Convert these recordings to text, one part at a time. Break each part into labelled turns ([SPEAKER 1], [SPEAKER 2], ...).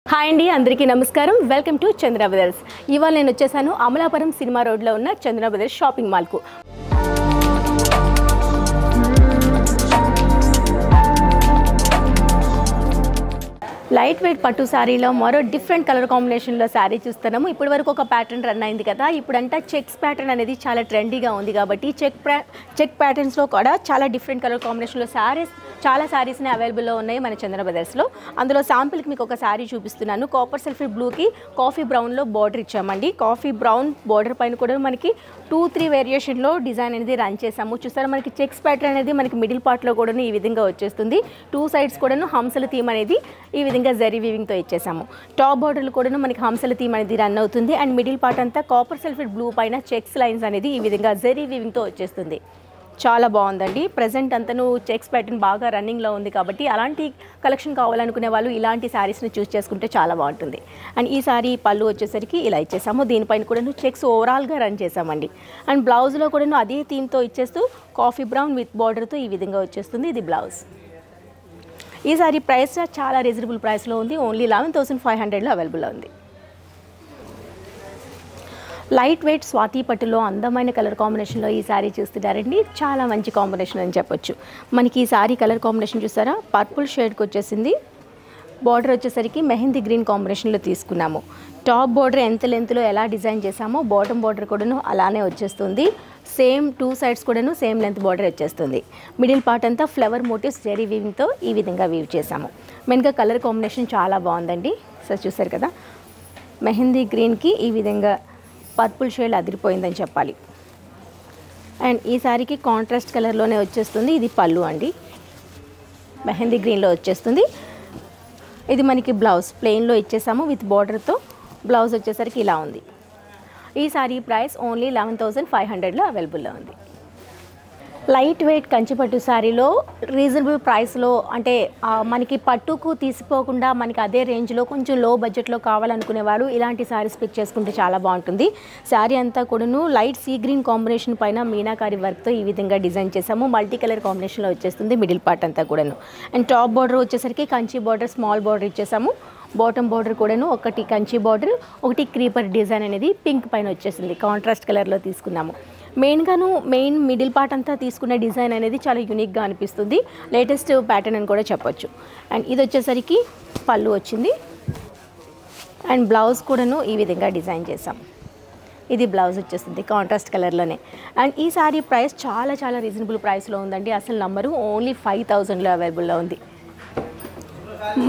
[SPEAKER 1] Hi అండి, అందరికీ నమస్కారం. Welcome to Chandra brothers. ఇవాళ నేను వచ్చేసాను అమలాపురం సినిమా రోడ్లో ఉన్న చంద్ర బ్రదర్స్ షాపింగ్ మాల్కు. లైట్ వెయిట్ పట్టు శారీలో మరో డిఫరెంట్ కలర్ కాంబినేషన్లో శారీ చూస్తున్నాము. ఇప్పటి వరకు ఒక ప్యాటర్న్ రన్ అయింది కదా, ఇప్పుడంతా చెక్స్ ప్యాటర్న్ అనేది చాలా ట్రెండీగా ఉంది కాబట్టి చెక్ ప్యాటర్న్స్లో కూడా చాలా డిఫరెంట్ కలర్ కాంబినేషన్లో చాలా శారీస్ని అవైలబుల్లో ఉన్నాయి మన చంద్ర బ్రదర్స్లో. అందులో శాంపిల్కి మీకు ఒక శారీ చూపిస్తున్నాను. కాపర్ సల్ఫేట్ బ్లూకి కాఫీ బ్రౌన్లో బార్డర్ ఇచ్చామండి. కాఫీ బ్రౌన్ బార్డర్ పైన కూడా మనకి 2-3 వేరియేషన్లో డిజైన్ అనేది రన్ చేసాము. చూసారా, మనకి చెక్స్ ప్యాటర్న్ అనేది మనకి మిడిల్ పార్ట్లో కూడా ఈ విధంగా వచ్చేస్తుంది. 2 సైడ్స్ కూడాను హంసల థీమ్ అనేది ఈ విధంగా జరీ వీవింగ్తో ఇచ్చేసాము. టాప్ బార్డర్లు కూడాను మనకి హంసల థీమ్ అనేది రన్ అవుతుంది. అండ్ మిడిల్ పార్ట్ అంతా కాపర్ సల్ఫేట్ బ్లూ పైన చెక్స్ లైన్స్ అనేది ఈ విధంగా జరీ వీవింగ్తో వచ్చేస్తుంది. చాలా బాగుందండి. ప్రజెంట్ అంతను చెక్స్ ప్యాటర్న్ బాగా రన్నింగ్లో ఉంది కాబట్టి అలాంటి కలెక్షన్ కావాలనుకునే వాళ్ళు ఇలాంటి శారీస్ని చూస్ చేసుకుంటే చాలా బాగుంటుంది. అండ్ ఈ శారీ పళ్ళు వచ్చేసరికి ఇలా ఇచ్చేసాము. దీనిపైన కూడా చెక్స్ ఓవరాల్గా రన్ చేసామండి. అండ్ బ్లౌజ్లో కూడా అదే థీమ్తో ఇచ్చేస్తూ కాఫీ బ్రౌన్ విత్ బార్డర్తో ఈ విధంగా వచ్చేస్తుంది. ఇది బ్లౌజ్. ఈ శారీ ప్రైస్ చాలా రీజనబుల్ ప్రైస్లో ఉంది. ఓన్లీ 11,500లో అవైలబుల్లో ఉంది. లైట్ వెయిట్ స్వాతి పట్టులో అందమైన కలర్ కాంబినేషన్లో ఈ శారీ చూస్తున్నారండి. చాలా మంచి కాంబినేషన్ అని చెప్పొచ్చు. మనకి ఈ శారీ కలర్ కాంబినేషన్ చూసారా, పర్పుల్ షేడ్కి వచ్చేసింది. బార్డర్ వచ్చేసరికి మెహందీ గ్రీన్ కాంబినేషన్లో తీసుకున్నాము. టాప్ బార్డర్ ఎంత లెంత్లో ఎలా డిజైన్ చేసామో బాటమ్ బార్డర్ కూడాను అలానే వచ్చేస్తుంది. సేమ్ 2 సైడ్స్ కూడాను సేమ్ లెంత్ బార్డర్ వచ్చేస్తుంది. మిడిల్ పార్ట్ అంతా ఫ్లవర్ మోటివ్స్ జరీ వీవింగ్తో ఈ విధంగా వీవ్ చేసాము. మెయిన్గా కలర్ కాంబినేషన్ చాలా బాగుందండి. సో చూసారు కదా, మెహందీ గ్రీన్కి ఈ విధంగా పర్పుల్ షేడ్ అదిరిపోయిందని చెప్పాలి. అండ్ ఈ శారీకి కాంట్రాస్ట్ కలర్లోనే వచ్చేస్తుంది. ఇది పళ్ళు అండి, మెహందీ గ్రీన్లో వచ్చేస్తుంది. ఇది మనకి బ్లౌజ్ ప్లెయిన్లో ఇచ్చేసాము విత్ బార్డర్తో. బ్లౌజ్ వచ్చేసరికి ఇలా ఉంది. ఈ శారీ ప్రైస్ ఓన్లీ 11,500లో అవైలబుల్లో ఉంది. లైట్ వెయిట్ కంచిపట్టు శారీలో రీజనబుల్ ప్రైస్లో, అంటే మనకి పట్టుకు తీసిపోకుండా మనకి అదే రేంజ్లో కొంచెం లో బడ్జెట్లో కావాలనుకునే వాళ్ళు ఇలాంటి శారీస్ పిక్ చేసుకుంటే చాలా బాగుంటుంది. శారీ అంతా కూడాను లైట్ సీ గ్రీన్ కాంబినేషన్ పైన మీనాకారి వర్క్తో ఈ విధంగా డిజైన్ చేసాము. మల్టీ కలర్ కాంబినేషన్లో వచ్చేస్తుంది మిడిల్ పార్ట్ అంతా కూడాను. అండ్ టాప్ బార్డర్ వచ్చేసరికి కంచి బార్డర్ స్మాల్ బార్డర్ ఇచ్చేసాము. బాటమ్ బార్డర్ కూడాను ఒకటి కంచి బార్డర్, ఒకటి క్రీపర్ డిజైన్ అనేది పింక్ పైన వచ్చేసింది. కాంట్రాస్ట్ కలర్లో తీసుకున్నాము. మెయిన్ మిడిల్ పార్ట్ అంతా తీసుకున్న డిజైన్ అనేది చాలా యూనిక్గా అనిపిస్తుంది. లేటెస్ట్ ప్యాటర్న్ అని కూడా చెప్పొచ్చు. అండ్ ఇది వచ్చేసరికి పళ్ళు వచ్చింది. అండ్ బ్లౌజ్ కూడాను ఈ విధంగా డిజైన్ చేసాం. ఇది బ్లౌజ్ వచ్చేస్తుంది కాంట్రాస్ట్ కలర్లోనే. అండ్ ఈ శారీ ప్రైస్ చాలా రీజనబుల్ ప్రైస్లో ఉందండి. అసలు నంబరు ఓన్లీ 5,000లో అవైలబుల్లో ఉంది.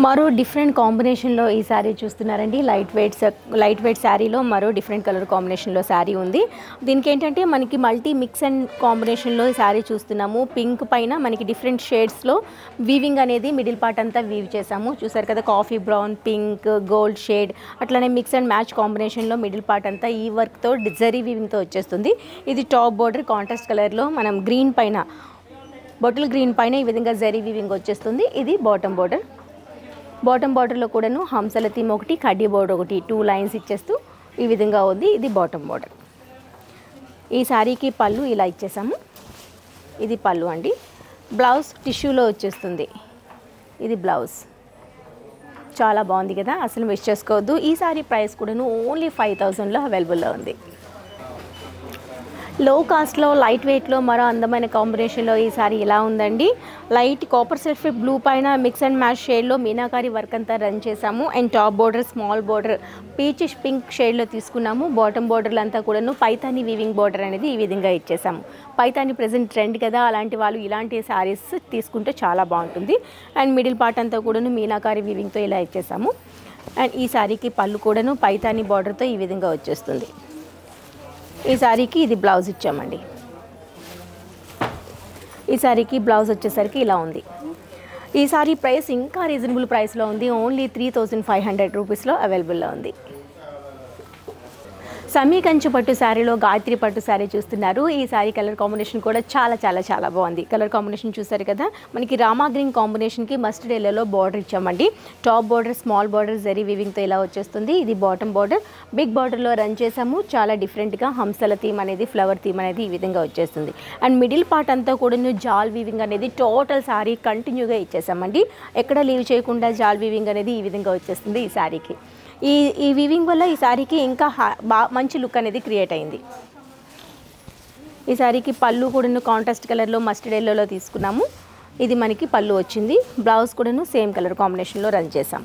[SPEAKER 1] మరో డిఫరెంట్ కాంబినేషన్లో ఈ శారీ చూస్తున్నారండి. లైట్ వెయిట్ శారీలో మరో డిఫరెంట్ కలర్ కాంబినేషన్లో శారీ ఉంది. దీనికి ఏంటంటే మనకి మల్టీ మిక్స్ అండ్ కాంబినేషన్లో ఈ శారీ చూస్తున్నాము. పింక్ పైన మనకి డిఫరెంట్ షేడ్స్లో వీవింగ్ అనేది మిడిల్ పార్ట్ అంతా వీవ్ చేసాము. చూసారు కదా, coffee brown, pink, gold shade, అట్లనే మిక్స్ అండ్ మ్యాచ్ కాంబినేషన్లో మిడిల్ పార్ట్ అంతా ఈ వర్క్తో జరీ వీవింగ్తో వచ్చేస్తుంది. ఇది టాప్ బార్డర్ కాంట్రాస్ట్ కలర్లో మనం గ్రీన్ పైన, బాటిల్ గ్రీన్ పైన ఈ విధంగా జరీ వీవింగ్ వచ్చేస్తుంది. ఇది బాటమ్ బార్డర్. బాటమ్ బార్డర్లో కూడాను హంసల థీమ్ ఒకటి, కడ్డీ బోర్డర్ ఒకటి, 2 లైన్స్ ఇచ్చేస్తూ ఈ విధంగా ఉంది. ఇది బాటమ్ బార్డర్. ఈ శారీకి పళ్ళు ఇలా ఇచ్చేసాము. ఇది పళ్ళు అండి. బ్లౌజ్ టిష్యూలో వచ్చేస్తుంది. ఇది బ్లౌజ్. చాలా బాగుంది కదా, అసలు మిస్ చేసుకోవద్దు. ఈ శారీ ప్రైస్ కూడాను ఓన్లీ 5,000లో అవైలబుల్లో ఉంది. లో కాస్ట్లో లైట్ వెయిట్లో మరో అందమైన కాంబినేషన్లో ఈ శారీ ఇలా ఉందండి. లైట్ కాపర్ సల్ఫేట్ బ్లూ పైన మిక్స్ అండ్ మ్యాచ్ షేడ్లో మీనాకారి వర్క్ అంతా రన్ చేసాము. And top border small border peachish pink షేడ్లో తీసుకున్నాము. బాటమ్ బార్డర్లు అంతా కూడాను పైతాని వీవింగ్ బార్డర్ అనేది ఈ విధంగా ఇచ్చేసాము. పైతాని ప్రెజెంట్ ట్రెండ్ కదా, అలాంటి వాళ్ళు ఇలాంటి శారీస్ తీసుకుంటే చాలా బాగుంటుంది. అండ్ మిడిల్ పార్ట్ అంతా కూడాను మీనాకారి వీవింగ్తో ఇలా ఇచ్చేసాము. అండ్ ఈ శారీకి పళ్ళు కూడాను పైతాని బార్డర్తో ఈ విధంగా వచ్చేస్తుంది. ఈ శారీకి ఇది బ్లౌజ్ ఇచ్చామండి. ఈ శారీకి బ్లౌజ్ వచ్చేసరికి ఇలా ఉంది. ఈ శారీ ప్రైస్ ఇంకా రీజనబుల్ ప్రైస్లో ఉంది. ఓన్లీ 3,500 రూపీస్లో అవైలబుల్లో ఉంది. సమీ కంచి పట్టు శారీలో గాయత్రి పట్టు శారీ చూస్తున్నారు. ఈ శారీ కలర్ కాంబినేషన్ కూడా చాలా చాలా చాలా బాగుంది. కలర్ కాంబినేషన్ చూసారు కదా, మనకి రామా గ్రీన్ కాంబినేషన్కి మస్టర్డ్ ఎల్లోలో బార్డర్ ఇచ్చామండి. Top border small border zari వీవింగ్తో ఇలా వచ్చేస్తుంది. ఇది బాటమ్ బార్డర్, బిగ్ బార్డర్లో రన్ చేసాము. చాలా డిఫరెంట్గా హంసల థీమ్ అనేది, ఫ్లవర్ థీమ్ అనేది ఈ విధంగా వచ్చేస్తుంది. అండ్ మిడిల్ పార్ట్ అంతా కూడా జాల్ వీవింగ్ అనేది టోటల్ శారీ కంటిన్యూగా ఇచ్చేసామండి. ఎక్కడ లీవ్ చేయకుండా జాల్ వీవింగ్ అనేది ఈ విధంగా వచ్చేస్తుంది ఈ శారీకి. ఈ వీవింగ్ వల్ల ఈ శారీకి ఇంకా మంచి లుక్ అనేది క్రియేట్ అయింది. ఈ శారీకి పళ్ళు కూడాను కాంట్రాస్ట్ కలర్లో మస్టర్డ్ ఎల్లోలో తీసుకున్నాము. ఇది మనకి పళ్ళు వచ్చింది. బ్లౌజ్ కూడాను సేమ్ కలర్ కాంబినేషన్లో రన్ చేసాం.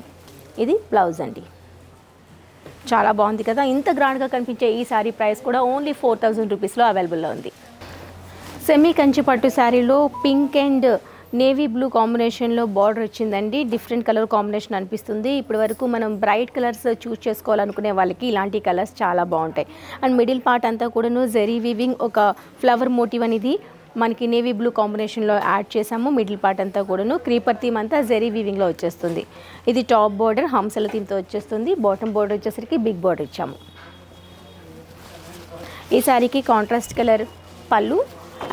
[SPEAKER 1] ఇది బ్లౌజ్ అండి. చాలా బాగుంది కదా. ఇంత గ్రాండ్గా కనిపించే ఈ శారీ ప్రైస్ కూడా ఓన్లీ 4000 రూపీస్లో అవైలబుల్లో ఉంది. సెమీ కంచి పట్టు శారీలో పింక్ అండ్ నేవీ బ్లూ కాంబినేషన్లో బార్డర్ వచ్చిందండి. డిఫరెంట్ కలర్ కాంబినేషన్ అనిపిస్తుంది. ఇప్పటి వరకు మనం బ్రైట్ కలర్స్ చూస్ చేసుకోవాలనుకునే వాళ్ళకి ఇలాంటి కలర్స్ చాలా బాగుంటాయి. అండ్ మిడిల్ పార్ట్ అంతా కూడాను జరీ వీవింగ్, ఒక ఫ్లవర్ మోటివ్ అనేది మనకి నేవీ బ్లూ కాంబినేషన్లో యాడ్ చేసాము. మిడిల్ పార్ట్ అంతా కూడాను క్రీపర్ థీమ్ అంతా జరీ వీవింగ్లో వచ్చేస్తుంది. ఇది టాప్ బార్డర్ హంసల థీమ్తో వచ్చేస్తుంది. బాటమ్ బార్డర్ వచ్చేసరికి బిగ్ బార్డర్ ఇచ్చాము. ఈ శారీకి కాంట్రాస్ట్ కలర్ పళ్ళు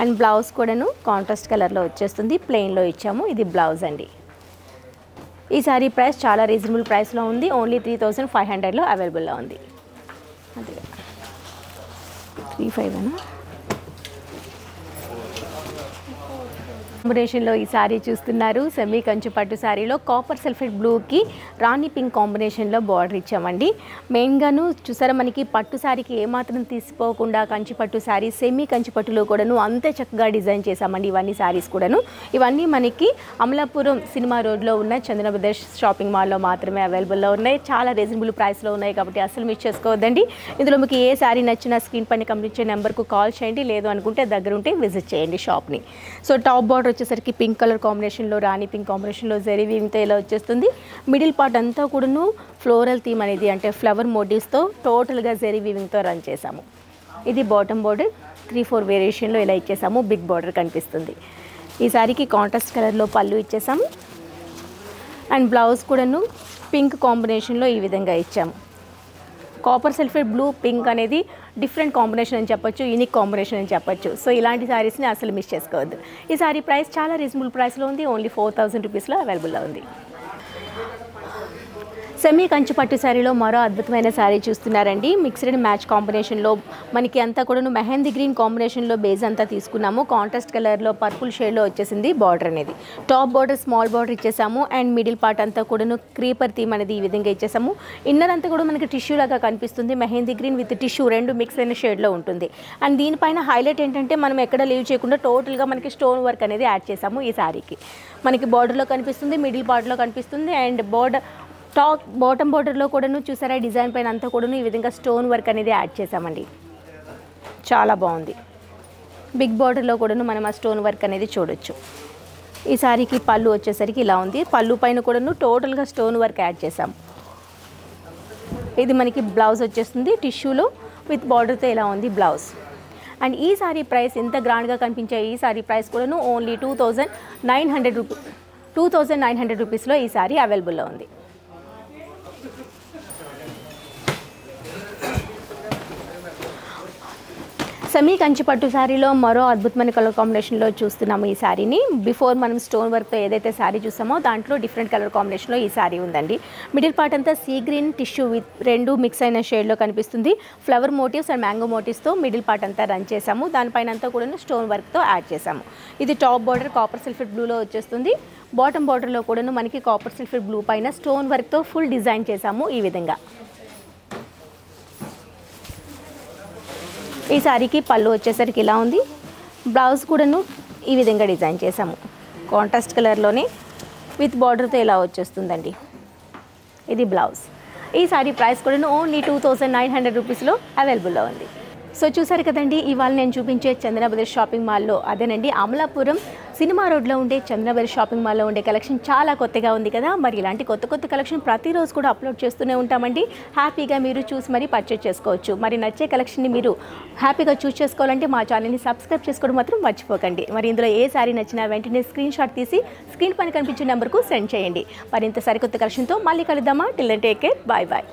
[SPEAKER 1] అండ్ బ్లౌజ్ కూడాను కాంట్రాస్ట్ కలర్లో వచ్చేస్తుంది. ప్లెయిన్లో ఇచ్చాము. ఇది బ్లౌజ్ అండి. ఈ శారీ ప్రైస్ చాలా రీజనబుల్ ప్రైస్లో ఉంది. ఓన్లీ 3500లో అవైలబుల్లో ఉంది. అదే 35 కాంబినేషన్లో ఈ శారీ చూస్తున్నారు. సెమీ కంచి పట్టు శారీలో కాపర్ సల్ఫేట్ బ్లూకి రాణి పింక్ కాంబినేషన్లో బార్డర్ ఇచ్చామండి. మెయిన్గాను చూసారా, మనకి పట్టు శారీకి ఏమాత్రం తీసిపోకుండా కంచి పట్టు శారీ సెమీ కంచి పట్టులో కూడాను అంతే చక్కగా డిజైన్ చేశామండి. ఇవన్నీ శారీస్ కూడాను ఇవన్నీ మనకి అమలాపురం సినిమా రోడ్లో ఉన్న చందన బ్రదర్స్ షాపింగ్ మాల్లో మాత్రమే అవైలబుల్లో ఉన్నాయి. చాలా రీజనబుల్ ప్రైస్లో ఉన్నాయి కాబట్టి అసలు మిస్ చేసుకోవద్దండి. ఇందులో మీకు ఏ శారీ నచ్చినా స్క్రీన్ పైన కనిపించే నెంబర్కు కాల్ చేయండి. లేదు అనుకుంటే దగ్గర ఉంటే విజిట్ చేయండి షాప్ని. సో టాప్ బార్డర్ వచ్చేసరికి పింక్ కలర్ కాంబినేషన్లో రాణి పింక్ కాంబినేషన్లో జరీ వీవింగ్తో ఇలా వచ్చేస్తుంది. మిడిల్ పార్ట్ అంతా కూడాను ఫ్లోరల్ థీమ్ అనేది అంటే ఫ్లవర్ మోటివ్స్తో టోటల్గా జరీ వీవింగ్తో రన్ చేసాము. ఇది బాటమ్ బార్డర్ 3-4 వేరియేషన్లో ఇలా ఇచ్చేసాము. బిగ్ బార్డర్ కనిపిస్తుంది. ఈ సారీకి కాంట్రాస్ట్ కలర్లో పళ్ళు ఇచ్చేసాము. అండ్ బ్లౌజ్ కూడాను పింక్ కాంబినేషన్లో ఈ విధంగా ఇచ్చాము. కాపర్ సల్ఫేట్ బ్లూ పింక్ అనేది డిఫరెంట్ కాంబినేషన్ అని చెప్పొచ్చు, యూనిక్ కాంబినేషన్ అని చెప్పొచ్చు. సో ఇలాంటి శారీస్ని అసలు మిస్ చేసుకోవద్దు. ఈ శారీ ప్రైస్ చాలా రీజనబుల్ ప్రైస్లో ఉంది. ఓన్లీ 4000 రూపీస్లో అవైలబుల్లో ఉంది. సెమీ కంచి పట్టు శారీలో మరో అద్భుతమైన శారీ చూస్తున్నారండి. మిక్స్డ్ అండ్ మ్యాచ్ కాంబినేషన్లో మనకి అంతా కూడా మెహందీ గ్రీన్ కాంబినేషన్లో బేస్ అంతా తీసుకున్నాము. కాంట్రాస్ట్ కలర్లో పర్పుల్ షేడ్లో వచ్చేసింది బార్డర్ అనేది. టాప్ బార్డర్ స్మాల్ బార్డర్ ఇచ్చేసాము. అండ్ మిడిల్ పార్ట్ అంతా కూడా క్రీపర్ థీమ్ అనేది ఈ విధంగా ఇచ్చేసాము. ఇన్నర్ అంతా కూడా మనకి టిష్యూ లాగా కనిపిస్తుంది. మెహందీ గ్రీన్ విత్ టిష్యూ రెండు మిక్స్ అయిన షేడ్లో ఉంటుంది. అండ్ దీనిపైన హైలైట్ ఏంటంటే మనం ఎక్కడ లీవ్ చేయకుండా టోటల్గా మనకి స్టోన్ వర్క్ అనేది యాడ్ చేసాము. ఈ శారీకి మనకి బార్డర్లో కనిపిస్తుంది, మిడిల్ పార్ట్లో కనిపిస్తుంది. అండ్ బాటమ్ బార్డర్లో కూడాను చూసారా డిజైన్ పైన అంతా కూడాను ఈ విధంగా స్టోన్ వర్క్ అనేది యాడ్ చేసామండి. చాలా బాగుంది. బిగ్ బార్డర్లో కూడాను మనం ఆ స్టోన్ వర్క్ అనేది చూడొచ్చు. ఈ శారీకి పళ్ళు వచ్చేసరికి ఇలా ఉంది. పళ్ళు పైన కూడాను టోటల్గా స్టోన్ వర్క్ యాడ్ చేసాము. ఇది మనకి బ్లౌజ్ వచ్చేస్తుంది. టిష్యూలో విత్ బార్డర్తో ఇలా ఉంది బ్లౌజ్. అండ్ ఈ శారీ ప్రైస్ ఎంత గ్రాండ్గా కనిపించే ఈ శారీ ప్రైస్ కూడాను ఓన్లీ 2900 రూపీస్లో ఈ శారీ అవైలబుల్లో ఉంది. సెమీ కంచి పట్టు శారీలో మరో అద్భుతమైన కలర్ కాంబినేషన్లో చూస్తున్నాము ఈ శారీని. బిఫోర్ మనం స్టోన్ వర్క్తో ఏదైతే శారీ చూసామో దాంట్లో డిఫరెంట్ కలర్ కాంబినేషన్లో ఈ శారీ ఉందండి. మిడిల్ పార్ట్ అంతా సీ గ్రీన్ టిష్యూ విత్ రెండు మిక్స్ అయిన షేడ్లో కనిపిస్తుంది. ఫ్లవర్ మోటివ్స్ అండ్ మ్యాంగో మోటివ్స్తో మిడిల్ పార్ట్ అంతా రన్ చేసాము. దానిపైన అంతా కూడా స్టోన్ వర్క్తో యాడ్ చేసాము. ఇది టాప్ బార్డర్ కాపర్ సల్ఫేట్ బ్లూలో వచ్చేస్తుంది. బాటమ్ బార్డర్లో కూడా మనకి కాపర్ సల్ఫేట్ బ్లూ పైన స్టోన్ వర్క్తో ఫుల్ డిజైన్ చేసాము ఈ విధంగా. ఈ శారీకి పళ్ళు వచ్చేసరికి ఇలా ఉంది. బ్లౌజ్ కూడాను ఈ విధంగా డిజైన్ చేసాము. కాంట్రాస్ట్ కలర్లోనే విత్ బార్డర్తో ఇలా వచ్చేస్తుందండి. ఇది బ్లౌజ్. ఈ శారీ ప్రైస్ కూడాను ఓన్లీ 2900 రూపీస్లో అవైలబుల్లో ఉంది. సో చూసారు కదండి, ఇవాళ నేను చూపించే చందన బ్రదర్స్ షాపింగ్ మాల్లో అదేనండి అమలాపురం సినిమా రోడ్లో ఉండే చందన బ్రదర్స్ షాపింగ్ మాల్లో ఉండే కలెక్షన్ చాలా కొత్తగా ఉంది కదా. మరి ఇలాంటి కొత్త కలెక్షన్ ప్రతిరోజు కూడా అప్లోడ్ చేస్తూనే ఉంటామండి. హ్యాపీగా మీరు చూసి మరీ పర్చేజ్ చేసుకోవచ్చు. మరి నచ్చే కలెక్షన్ని మీరు హ్యాపీగా చూస్ చేసుకోవాలంటే మా ఛానల్ని సబ్స్క్రైబ్ చేసుకోవడం మాత్రం మర్చిపోకండి. మరి ఇందులో ఏ శారీ నచ్చినా వెంటనే స్క్రీన్ షాట్ తీసి స్క్రీన్ పైన కనిపించే నెంబర్కు సెండ్ చేయండి. మరింత సరికొత్త కలెక్షన్తో మళ్ళీ కలుద్దామా. Till then take care. Bye bye.